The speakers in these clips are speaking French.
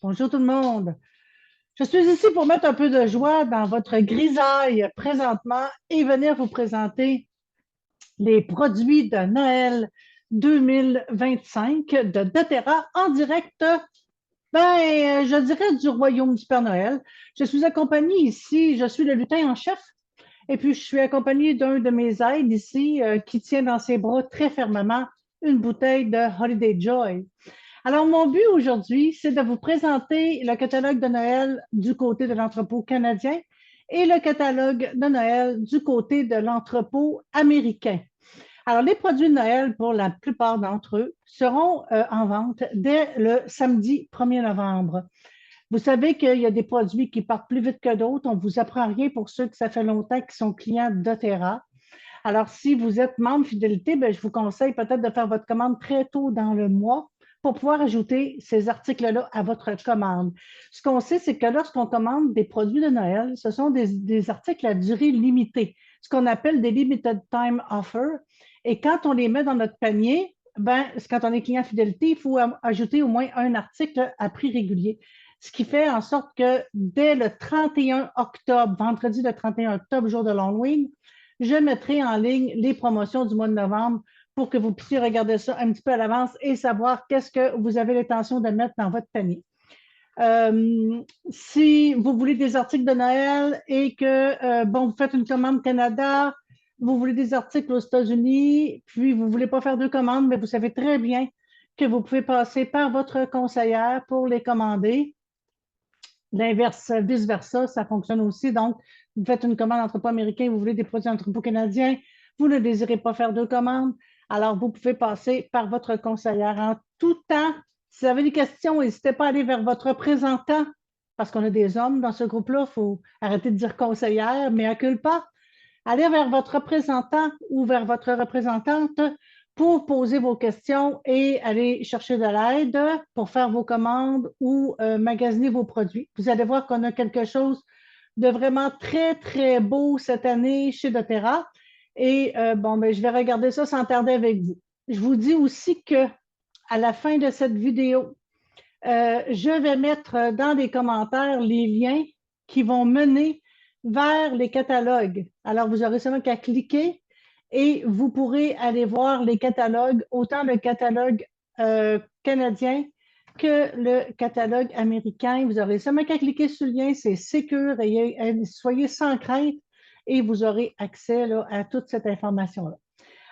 Bonjour tout le monde. Je suis ici pour mettre un peu de joie dans votre grisaille présentement et venir vous présenter les produits de Noël 2025 de doTERRA en direct, je dirais du royaume du Père Noël. Je suis accompagnée ici, je suis le lutin en chef, et puis je suis accompagnée d'un de mes aides ici qui tient dans ses bras très fermement une bouteille de Holiday Joy. Alors, mon but aujourd'hui, c'est de vous présenter le catalogue de Noël du côté de l'entrepôt canadien et le catalogue de Noël du côté de l'entrepôt américain. Alors, les produits de Noël, pour la plupart d'entre eux, seront en vente dès le samedi 1er novembre. Vous savez qu'il y a des produits qui partent plus vite que d'autres. On ne vous apprend rien pour ceux que ça fait longtemps qui sont clients de doTERRA. Alors, si vous êtes membre fidélité, je vous conseille peut-être de faire votre commande très tôt dans le mois pour pouvoir ajouter ces articles-là à votre commande. Ce qu'on sait, c'est que lorsqu'on commande des produits de Noël, ce sont des articles à durée limitée, ce qu'on appelle des limited time offers. Et quand on les met dans notre panier, quand on est client fidélité, il faut ajouter au moins un article à prix régulier. Ce qui fait en sorte que dès le 31 octobre, vendredi le 31 octobre, jour de l'Halloween, je mettrai en ligne les promotions du mois de novembre pour que vous puissiez regarder ça un petit peu à l'avance et savoir qu'est-ce que vous avez l'intention de mettre dans votre panier. Si vous voulez des articles de Noël et que, vous faites une commande Canada, vous voulez des articles aux États-Unis, puis vous ne voulez pas faire deux commandes, mais vous savez très bien que vous pouvez passer par votre conseillère pour les commander. L'inverse, vice-versa, ça fonctionne aussi. Donc, vous faites une commande entrepôt américain, vous voulez des produits entrepôt canadiens, vous ne désirez pas faire deux commandes, alors vous pouvez passer par votre conseillère en tout temps. Si vous avez des questions, n'hésitez pas à aller vers votre représentant, parce qu'on a des hommes dans ce groupe-là, il faut arrêter de dire conseillère, mais accule pas. Allez vers votre représentant ou vers votre représentante pour poser vos questions et aller chercher de l'aide pour faire vos commandes ou magasiner vos produits. Vous allez voir qu'on a quelque chose de vraiment très, très beau cette année chez doTERRA. Et je vais regarder ça sans tarder avec vous. Je vous dis aussi que à la fin de cette vidéo, je vais mettre dans les commentaires les liens qui vont mener vers les catalogues. Alors, vous aurez seulement qu'à cliquer et vous pourrez aller voir les catalogues, autant le catalogue canadien que le catalogue américain. Vous aurez seulement qu'à cliquer sur le lien, c'est sécure et soyez sans crainte et vous aurez accès là, à toute cette information-là.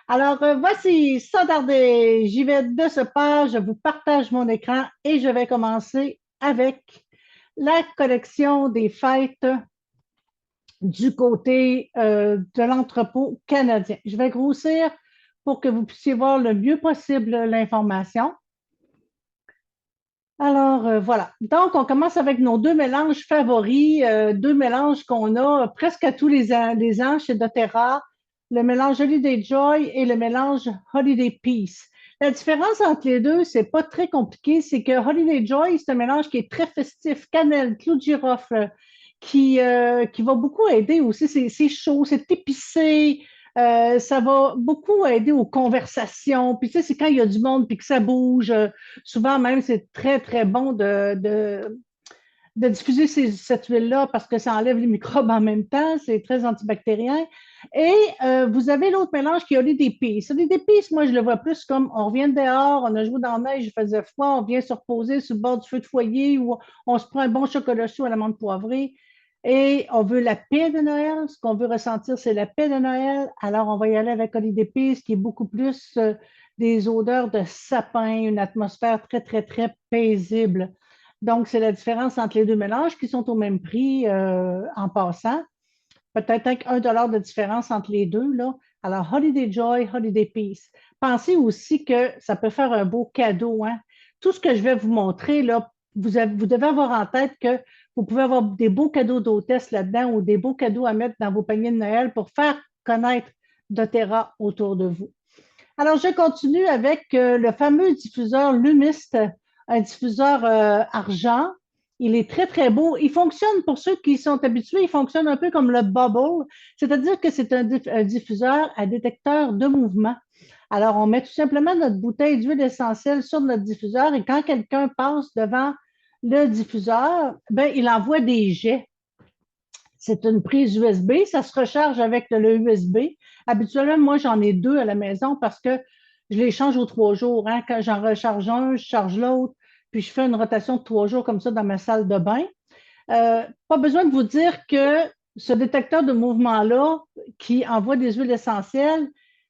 Alors, voici, sans tarder, j'y vais de ce pas, je vous partage mon écran et je vais commencer avec la collection des fêtes du côté de l'entrepôt canadien. Je vais grossir pour que vous puissiez voir le mieux possible l'information. Alors, voilà. Donc, on commence avec nos deux mélanges favoris, deux mélanges qu'on a presque à tous les ans chez doTERRA, le mélange Holiday Joy et le mélange Holiday Peace. La différence entre les deux, c'est pas très compliqué, c'est que Holiday Joy, c'est un mélange qui est très festif, cannelle, clou de girofle, qui va beaucoup aider aussi. C'est chaud, c'est épicé, ça va beaucoup aider aux conversations. Puis tu sais, c'est quand il y a du monde puis que ça bouge. Souvent même, c'est très, très bon de diffuser cette huile-là parce que ça enlève les microbes en même temps. C'est très antibactérien. Et vous avez l'autre mélange qui est Holiday Peace. Holiday Peace, moi, je le vois plus comme on revient dehors, on a joué dans la neige, il faisait froid, on vient se reposer sur le bord du feu de foyer ou on se prend un bon chocolat chaud à l'amande poivrée. Et on veut la paix de Noël. Ce qu'on veut ressentir, c'est la paix de Noël. Alors, on va y aller avec Holiday Peace, qui est beaucoup plus des odeurs de sapin, une atmosphère très, très, très paisible. Donc, c'est la différence entre les deux mélanges qui sont au même prix en passant. Peut-être avec $1 de différence entre les deux, là. Alors, Holiday Joy, Holiday Peace. Pensez aussi que ça peut faire un beau cadeau, hein. Tout ce que je vais vous montrer, là, vous devez avoir en tête que vous pouvez avoir des beaux cadeaux d'hôtesse là-dedans ou des beaux cadeaux à mettre dans vos paniers de Noël pour faire connaître doTERRA autour de vous. Alors, je continue avec le fameux diffuseur Lumist, un diffuseur argent. Il est très, très beau. Il fonctionne, pour ceux qui sont habitués, il fonctionne un peu comme le Bubble, c'est-à-dire que c'est un diffuseur à détecteur de mouvement. Alors, on met tout simplement notre bouteille d'huile essentielle sur notre diffuseur et quand quelqu'un passe devant le diffuseur, ben, il envoie des jets. C'est une prise USB, ça se recharge avec le USB. Habituellement, moi, j'en ai deux à la maison parce que je les change aux 3 jours. Hein. Quand j'en recharge un, je charge l'autre, puis je fais une rotation de 3 jours comme ça dans ma salle de bain. Pas besoin de vous dire que ce détecteur de mouvement-là, qui envoie des huiles essentielles,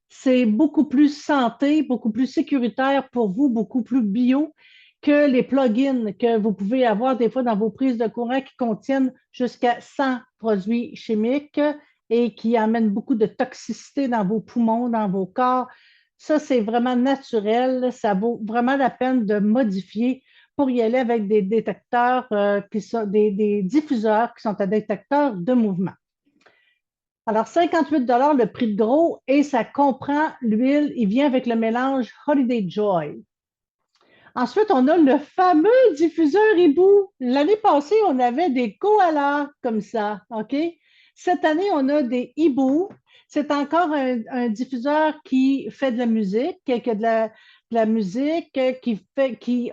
c'est beaucoup plus santé, beaucoup plus sécuritaire pour vous, beaucoup plus bio que les plugins que vous pouvez avoir des fois dans vos prises de courant qui contiennent jusqu'à 100 produits chimiques et qui amènent beaucoup de toxicité dans vos poumons, dans vos corps. Ça, c'est vraiment naturel. Ça vaut vraiment la peine de modifier pour y aller avec des détecteurs qui sont des diffuseurs qui sont à détecteur de mouvement. Alors, 58 le prix de gros et ça comprend l'huile. Il vient avec le mélange Holiday Joy. Ensuite, on a le fameux diffuseur hibou. L'année passée, on avait des koalas comme ça, OK? Cette année, on a des hiboux. C'est encore un diffuseur qui fait de la musique, qui a de la musique,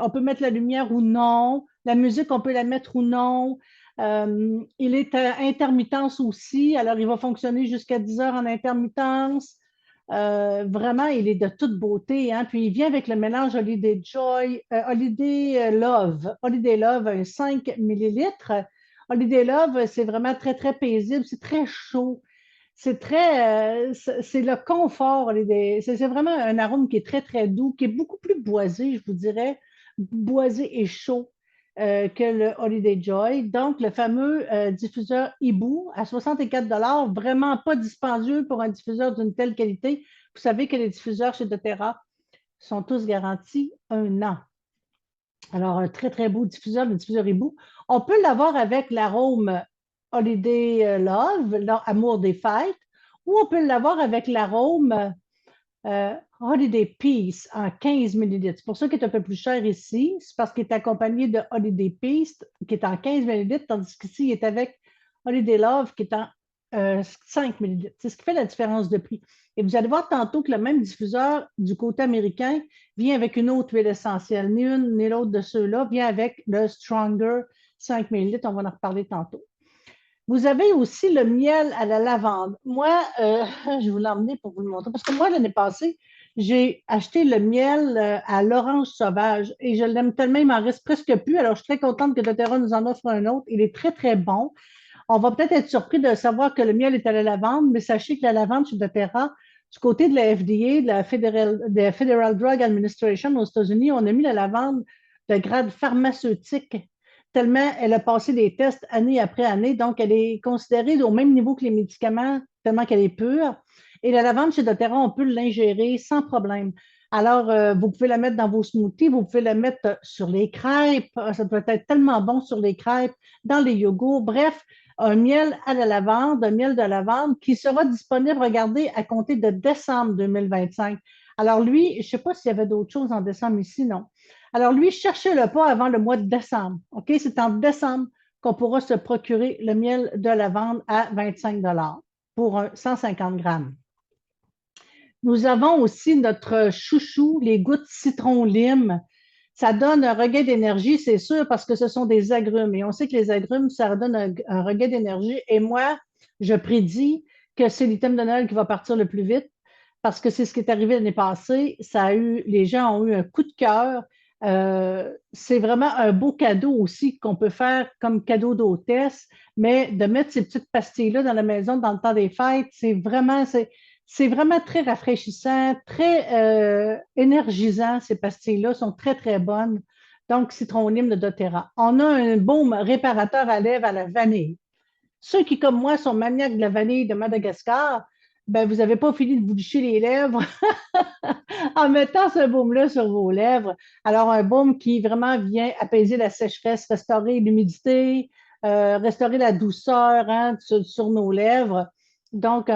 on peut mettre la lumière ou non. La musique, on peut la mettre ou non. Il est à intermittence aussi, alors il va fonctionner jusqu'à 10 heures en intermittence. Vraiment, il est de toute beauté. Hein? Puis il vient avec le mélange Holiday Joy, Holiday Love. Holiday Love, un 5 millilitres. Holiday Love, c'est vraiment très, très paisible. C'est très chaud. C'est le confort. C'est vraiment un arôme qui est très, très doux, qui est beaucoup plus boisé, je vous dirais. Boisé et chaud que le Holiday Joy. Donc, le fameux diffuseur Hibou à 64 vraiment pas dispendieux pour un diffuseur d'une telle qualité. Vous savez que les diffuseurs chez doTERRA sont tous garantis 1 an. Alors, un très, très beau diffuseur, le diffuseur Hibou. On peut l'avoir avec l'arôme Holiday Love, Amour des fêtes, ou on peut l'avoir avec l'arôme Holiday Peace en 15 millilitres. C'est pour ça qu'il est un peu plus cher ici. C'est parce qu'il est accompagné de Holiday Peace qui est en 15 millilitres, tandis qu'ici, il est avec Holiday Love qui est en 5 millilitres. C'est ce qui fait la différence de prix. Et vous allez voir tantôt que le même diffuseur du côté américain vient avec une autre huile essentielle. Ni une ni l'autre de ceux-là vient avec le Stronger 5 millilitres. On va en reparler tantôt. Vous avez aussi le miel à la lavande. Moi, je vais vous l'emmener pour vous le montrer. Parce que moi, l'année passée, j'ai acheté le miel à l'orange sauvage et je l'aime tellement, il m'en reste presque plus. Alors, je suis très contente que doTERRA nous en offre un autre. Il est très, très bon. On va peut-être être surpris de savoir que le miel est à la lavande, mais sachez que la lavande chez doTERRA, du côté de la FDA, de la Federal Drug Administration aux États-Unis, on a mis la lavande de grade pharmaceutique tellement elle a passé des tests année après année, donc elle est considérée au même niveau que les médicaments, tellement qu'elle est pure. Et la lavande chez doTERRA, on peut l'ingérer sans problème. Alors, vous pouvez la mettre dans vos smoothies, vous pouvez la mettre sur les crêpes, ça peut être tellement bon sur les crêpes, dans les yogourts, bref, un miel à la lavande, un miel de lavande qui sera disponible, regardez, à compter de décembre 2025. Alors lui, je ne sais pas s'il y avait d'autres choses en décembre ici, non. Alors lui, cherchez-le pas avant le mois de décembre. OK? C'est en décembre qu'on pourra se procurer le miel de lavande à 25 pour 150 grammes. Nous avons aussi notre chouchou, les gouttes citron-lime. Ça donne un regain d'énergie, c'est sûr, parce que ce sont des agrumes. Et on sait que les agrumes, ça donne un regain d'énergie. Et moi, je prédis que c'est l'item de Noël qui va partir le plus vite parce que c'est ce qui est arrivé l'année passée. Les gens ont eu un coup de cœur. C'est vraiment un beau cadeau aussi qu'on peut faire comme cadeau d'hôtesse, mais de mettre ces petites pastilles-là dans la maison dans le temps des fêtes, c'est vraiment très rafraîchissant, très énergisant. Ces pastilles-là sont très, très bonnes. Donc, citron lime de doTERRA. On a un baume réparateur à lèvres à la vanille. Ceux qui, comme moi, sont maniaques de la vanille de Madagascar, ben, vous n'avez pas fini de vous licher les lèvres en mettant ce baume-là sur vos lèvres. Alors, un baume qui vraiment vient apaiser la sécheresse, restaurer l'humidité, restaurer la douceur hein, sur nos lèvres. Donc,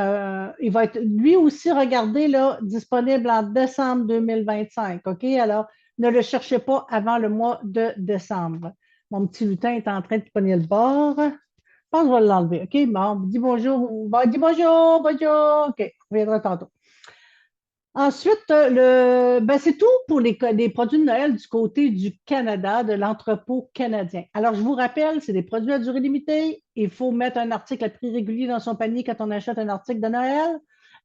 il va être lui aussi, regardez, là, disponible en décembre 2025. OK? Alors, ne le cherchez pas avant le mois de décembre. Mon petit lutin est en train de pogner le bord. Je pense que je vais l'enlever. OK? Bon, dis bonjour. Bon, dis bonjour, bonjour. OK, on reviendra tantôt. Ensuite, c'est tout pour les produits de Noël du côté du Canada, de l'entrepôt canadien. Alors, je vous rappelle, c'est des produits à durée limitée. Il faut mettre un article à prix régulier dans son panier quand on achète un article de Noël.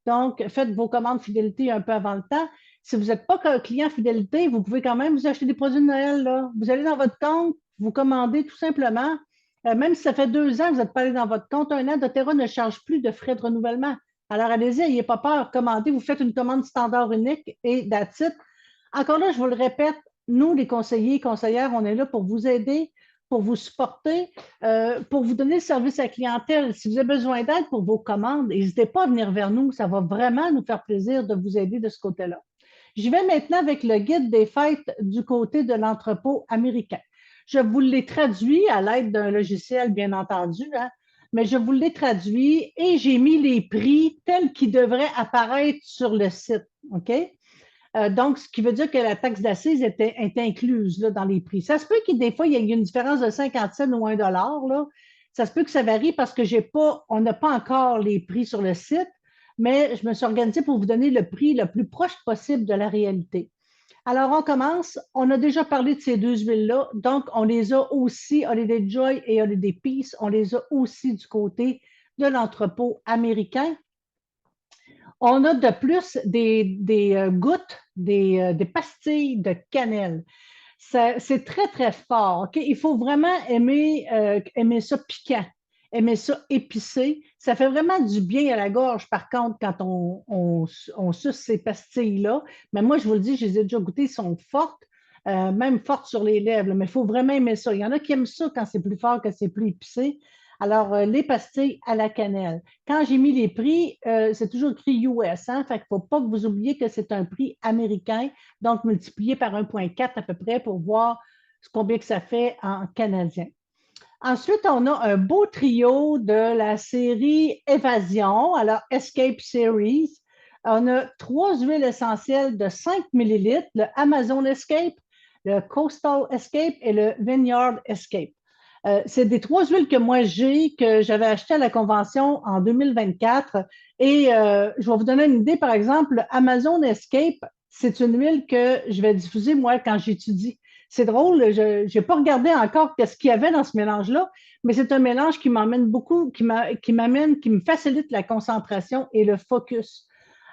Donc, faites vos commandes fidélité un peu avant le temps. Si vous n'êtes pas client fidélité, vous pouvez quand même vous acheter des produits de Noël, là. Vous allez dans votre compte, vous commandez tout simplement. Même si ça fait 2 ans que vous n'êtes pas allé dans votre compte, un an, doTERRA ne charge plus de frais de renouvellement. Alors, allez-y, n'ayez pas peur, commandez, vous faites une commande standard unique et that's it. Encore là, je vous le répète, nous, les conseillers et conseillères, on est là pour vous aider, pour vous supporter, pour vous donner le service à la clientèle. Si vous avez besoin d'aide pour vos commandes, n'hésitez pas à venir vers nous. Ça va vraiment nous faire plaisir de vous aider de ce côté-là. Je vais maintenant avec le guide des fêtes du côté de l'entrepôt américain. Je vous l'ai traduit à l'aide d'un logiciel, bien entendu, hein, mais je vous l'ai traduit et j'ai mis les prix tels qu'ils devraient apparaître sur le site. OK? Donc, ce qui veut dire que la taxe d'assises est incluse là, dans les prix. Ça se peut qu'il des fois, il y ait une différence de 50 cents ou 1 dollar. Là. Ça se peut que ça varie parce que on n'a pas encore les prix sur le site, mais je me suis organisée pour vous donner le prix le plus proche possible de la réalité. Alors, on commence. On a déjà parlé de ces deux huiles-là. Donc, on les a aussi, Holiday Joy et Holiday Peace, on les a aussi du côté de l'entrepôt américain. On a de plus des gouttes, des pastilles de cannelle. C'est très, très fort. Okay? Il faut vraiment aimer ça piquant, aimer ça épicé. Ça fait vraiment du bien à la gorge, par contre, quand on suce ces pastilles-là. Mais moi, je vous le dis, je les ai déjà goûtées, elles sont fortes, même fortes sur les lèvres. Mais il faut vraiment aimer ça. Il y en a qui aiment ça quand c'est plus fort, que c'est plus épicé. Alors, les pastilles à la cannelle. Quand j'ai mis les prix, c'est toujours écrit US. Hein? Fait qu'il ne faut pas que vous oubliez que c'est un prix américain, donc multiplié par 1,4 à peu près pour voir combien que ça fait en canadien. Ensuite, on a un beau trio de la série Évasion, alors Escape Series. On a 3 huiles essentielles de 5 millilitres, le Amazon Escape, le Coastal Escape et le Vineyard Escape. C'est des 3 huiles que moi j'ai, que j'avais achetées à la convention en 2024. Et je vais vous donner une idée, par exemple, le Amazon Escape, c'est une huile que je vais diffuser moi quand j'étudie. C'est drôle, je n'ai pas regardé encore ce qu'il y avait dans ce mélange-là, mais c'est un mélange qui m'emmène beaucoup, qui me facilite la concentration et le focus.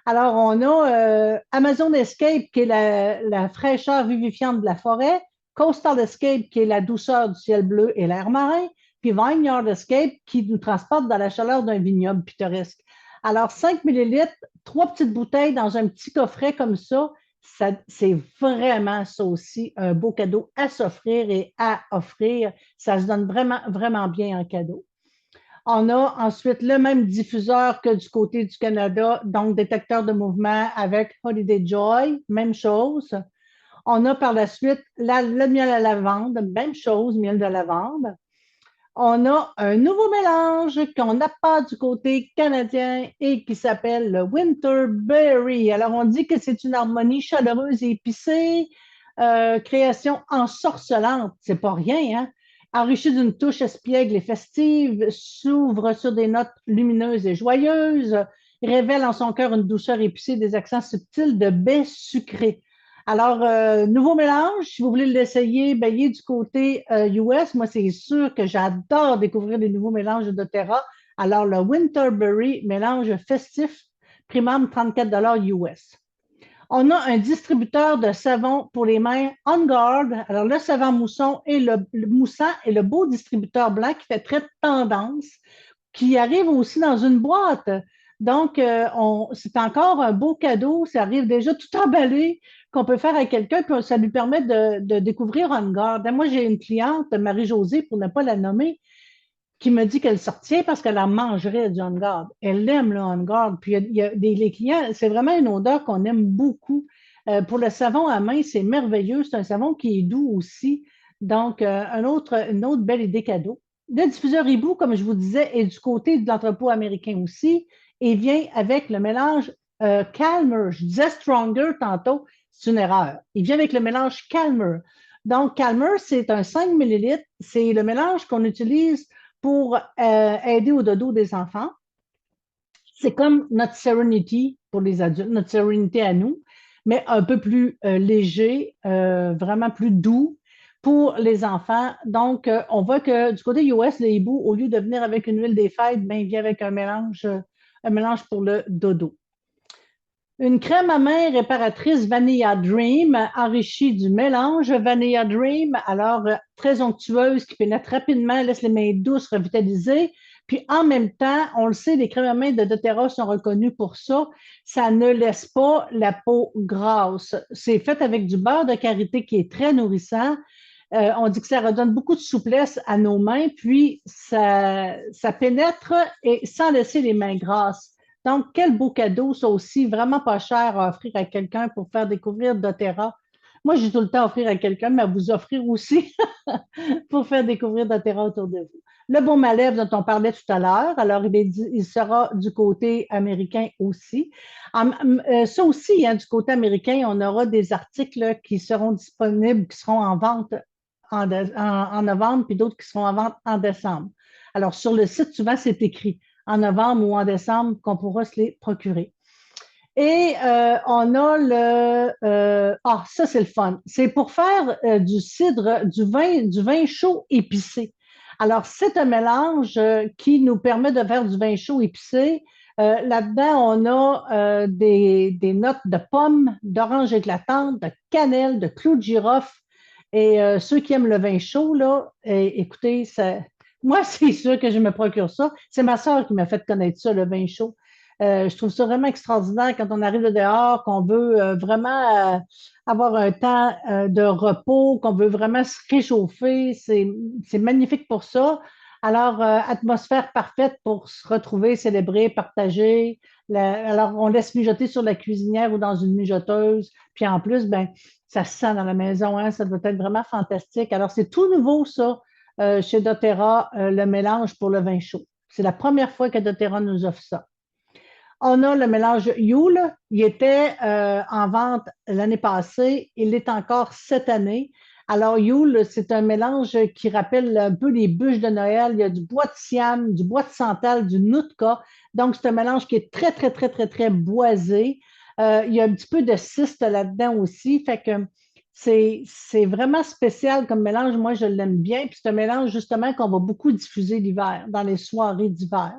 Alors, on a Amazon Escape, qui est la fraîcheur vivifiante de la forêt, Coastal Escape, qui est la douceur du ciel bleu et l'air marin, puis Vineyard Escape, qui nous transporte dans la chaleur d'un vignoble pittoresque. Alors, 5 millilitres, 3 petites bouteilles dans un petit coffret comme ça, c'est vraiment ça aussi un beau cadeau à s'offrir et à offrir. Ça se donne vraiment, vraiment bien en cadeau. On a ensuite le même diffuseur que du côté du Canada, donc détecteur de mouvement avec Holiday Joy, même chose. On a par la suite le miel à lavande, même chose, miel de lavande. On a un nouveau mélange qu'on n'a pas du côté canadien et qui s'appelle le Winterberry. Alors, on dit que c'est une harmonie chaleureuse et épicée, création ensorcelante. C'est pas rien, hein? Enrichie d'une touche espiègle et festive, s'ouvre sur des notes lumineuses et joyeuses, révèle en son cœur une douceur épicée, des accents subtils de baies sucrées. Alors, nouveau mélange, si vous voulez l'essayer, ben, il est du côté US. Moi, c'est sûr que j'adore découvrir des nouveaux mélanges de doTERRA. Alors, le Winterberry, mélange festif, prix même 34 US. On a un distributeur de savon pour les mains On Guard. Alors, le savon mousson et le moussant et le beau distributeur blanc qui fait très tendance, qui arrive aussi dans une boîte. Donc, c'est encore un beau cadeau. Ça arrive déjà tout emballé qu'on peut faire à quelqu'un, puis ça lui permet de découvrir On Guard. Moi, j'ai une cliente, Marie-Josée, pour ne pas la nommer, qui me dit qu'elle sortait parce qu'elle en mangerait du On Guard. Elle aime le On Guard. Puis les clients, c'est vraiment une odeur qu'on aime beaucoup. Pour le savon à main, c'est merveilleux. C'est un savon qui est doux aussi. Donc, une autre belle idée cadeau. Le diffuseur hibou, comme je vous disais, est du côté de l'entrepôt américain aussi et vient avec le mélange Calmer. Je disais Stronger tantôt, c'est une erreur. Il vient avec le mélange Calmer. Donc, Calmer, c'est un 5 millilitres. C'est le mélange qu'on utilise pour aider au dodo des enfants. C'est comme notre Serenity pour les adultes, notre Serenity à nous, mais un peu plus léger, vraiment plus doux pour les enfants. Donc, on voit que du côté US, le hibou, au lieu de venir avec une huile des fêtes, ben, il vient avec un mélange pour le dodo. Une crème à main réparatrice Vanilla Dream, enrichie du mélange Vanilla Dream, alors très onctueuse, qui pénètre rapidement, laisse les mains douces, revitalisées. Puis en même temps, on le sait, les crèmes à main de doTERRA sont reconnues pour ça. Ça ne laisse pas la peau grasse. C'est fait avec du beurre de karité qui est très nourrissant. On dit que ça redonne beaucoup de souplesse à nos mains, puis ça pénètre et sans laisser les mains grasses. Donc, quel beau cadeau, ça aussi, vraiment pas cher à offrir à quelqu'un pour faire découvrir doTERRA. Moi, j'ai tout le temps à offrir à quelqu'un, mais à vous offrir aussi pour faire découvrir doTERRA autour de vous. Le baume à lèvres dont on parlait tout à l'heure, alors il sera du côté américain aussi. Ça aussi, hein, du côté américain, on aura des articles qui seront disponibles, qui seront en vente en novembre, puis d'autres qui seront en vente en décembre. Alors, sur le site, souvent, c'est écrit en novembre ou en décembre qu'on pourra se les procurer. Et on a ça c'est le fun. C'est pour faire du cidre, du vin chaud épicé. Alors, c'est un mélange qui nous permet de faire du vin chaud épicé. Là-dedans, on a des notes de pommes, d'orange éclatante, de cannelle, de clous de girofle. Et ceux qui aiment le vin chaud, là, écoutez, moi, c'est sûr que je me procure ça. C'est ma soeur qui m'a fait connaître ça, le vin chaud. Je trouve ça vraiment extraordinaire quand on arrive de dehors, qu'on veut vraiment avoir un temps de repos, qu'on veut vraiment se réchauffer. C'est magnifique pour ça. Alors, atmosphère parfaite pour se retrouver, célébrer, partager. Alors, on laisse mijoter sur la cuisinière ou dans une mijoteuse. Puis en plus, ben, ça se sent dans la maison, hein, ça doit être vraiment fantastique. Alors, c'est tout nouveau, ça, chez doTERRA, le mélange pour le vin chaud. C'est la première fois que doTERRA nous offre ça. On a le mélange Yule. Il était en vente l'année passée. Il l'est encore cette année. Alors, Yule, c'est un mélange qui rappelle un peu les bûches de Noël. Il y a du bois de siam, du bois de santal, du noutka. Donc, c'est un mélange qui est très, très, très, très, très boisé. Il y a un petit peu de cyste là-dedans aussi. Fait que c'est vraiment spécial comme mélange. Moi, je l'aime bien. Puis c'est un mélange justement qu'on va beaucoup diffuser l'hiver, dans les soirées d'hiver.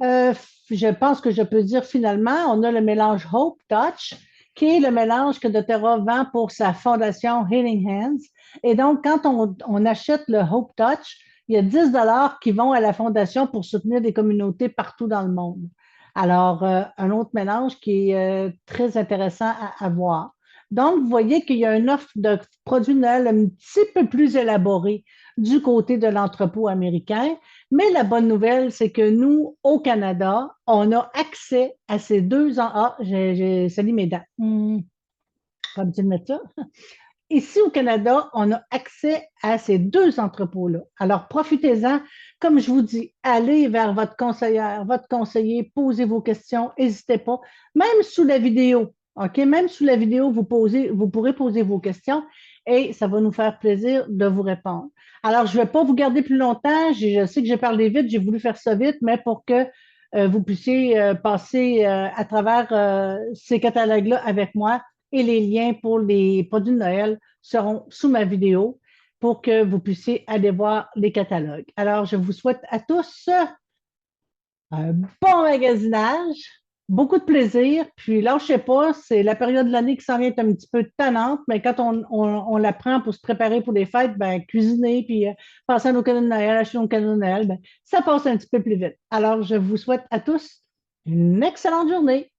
Euh, je pense que je peux dire finalement, on a le mélange Hope Touch, qui est le mélange que doTERRA vend pour sa fondation Healing Hands. Et donc, quand on achète le Hope Touch, il y a 10 qui vont à la fondation pour soutenir des communautés partout dans le monde. Alors, un autre mélange qui est très intéressant à voir. Donc, vous voyez qu'il y a une offre de produits de Noël un petit peu plus élaborée du côté de l'entrepôt américain. Mais la bonne nouvelle, c'est que nous, au Canada, on a accès à ces deux... Ah, j'ai sali mes dents. Pas besoin de mettre ça. Ici, au Canada, on a accès à ces deux entrepôts-là. Alors, profitez-en. Comme je vous dis, allez vers votre conseillère, votre conseiller, posez vos questions, n'hésitez pas. Même sous la vidéo, OK? Même sous la vidéo, vous pourrez poser vos questions et ça va nous faire plaisir de vous répondre. Alors, je ne vais pas vous garder plus longtemps. Je sais que j'ai parlé vite, j'ai voulu faire ça vite, mais pour que vous puissiez passer à travers ces catalogues-là avec moi et les liens pour les produits de Noël seront sous ma vidéo pour que vous puissiez aller voir les catalogues. Alors, je vous souhaite à tous un bon magasinage, beaucoup de plaisir, puis lâchez pas, c'est la période de l'année qui s'en vient un petit peu tannante, mais quand on la prend pour se préparer pour les fêtes, ben, cuisiner, puis passer à nos cadeaux de Noël, acheter nos cadeaux de Noël, ben, ça passe un petit peu plus vite. Alors, je vous souhaite à tous une excellente journée.